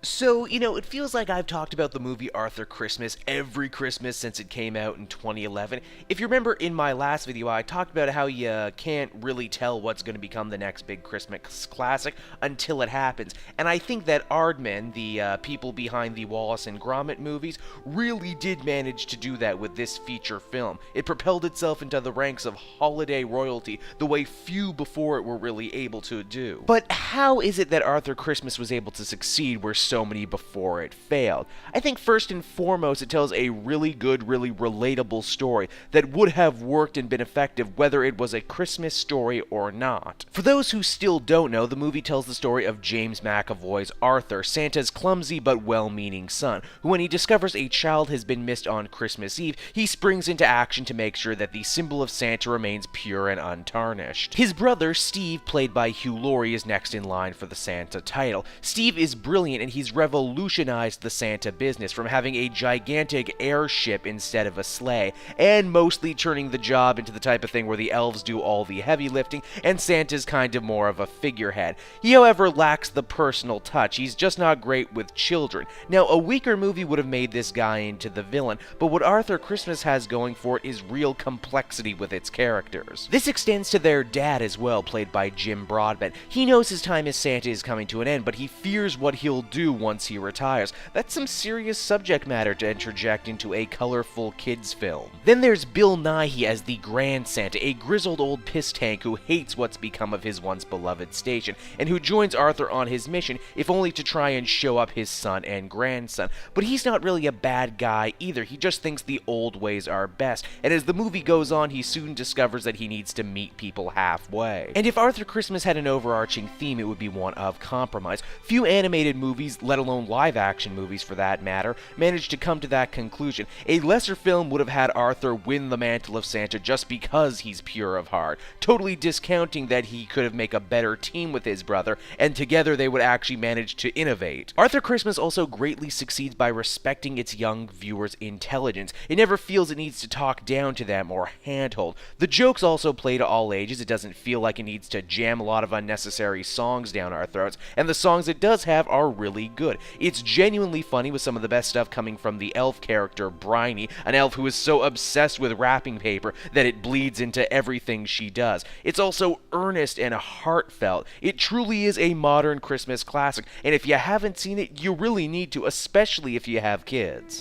So, it feels like I've talked about the movie Arthur Christmas every Christmas since it came out in 2011. If you remember in my last video, I talked about how you can't really tell what's going to become the next big Christmas classic until it happens. And I think that Aardman, the people behind the Wallace and Gromit movies, really did manage to do that with this feature film. It propelled itself into the ranks of holiday royalty the way few before it were really able to do. But how is it that Arthur Christmas was able to succeed where so many before it failed? I think first and foremost it tells a really good, really relatable story that would have worked and been effective whether it was a Christmas story or not. For those who still don't know, the movie tells the story of James McAvoy's Arthur, Santa's clumsy but well-meaning son, who when he discovers a child has been missed on Christmas Eve, he springs into action to make sure that the symbol of Santa remains pure and untarnished. His brother, Steve, played by Hugh Laurie, is next in line for the Santa title. Steve is brilliant and he's revolutionized the Santa business from having a gigantic airship instead of a sleigh, and mostly turning the job into the type of thing where the elves do all the heavy lifting and Santa's kind of more of a figurehead. He, however, lacks the personal touch. He's just not great with children. Now, a weaker movie would have made this guy into the villain, but what Arthur Christmas has going for it is real complexity with its characters. This extends to their dad as well, played by Jim Broadbent. He knows his time as Santa is coming to an end, but he fears what he'll do once he retires. That's some serious subject matter to interject into a colorful kids film. Then there's Bill Nighy as the Grand Santa, a grizzled old piss tank who hates what's become of his once beloved station, and who joins Arthur on his mission, if only to try and show up his son and grandson. But he's not really a bad guy either, he just thinks the old ways are best, and as the movie goes on, he soon discovers that he needs to meet people halfway. And if Arthur Christmas had an overarching theme, it would be one of compromise. Few animated movies, let alone live-action movies for that matter, managed to come to that conclusion. A lesser film would have had Arthur win the mantle of Santa just because he's pure of heart, totally discounting that he could have made a better team with his brother, and together they would actually manage to innovate. Arthur Christmas also greatly succeeds by respecting its young viewers' intelligence. It never feels it needs to talk down to them or handhold. The jokes also play to all ages. It doesn't feel like it needs to jam a lot of unnecessary songs down our throats, and the songs it does have are really good. It's genuinely funny, with some of the best stuff coming from the elf character Bryony, an elf who is so obsessed with wrapping paper that it bleeds into everything she does. It's also earnest and heartfelt. It truly is a modern Christmas classic, and if you haven't seen it, you really need to, especially if you have kids.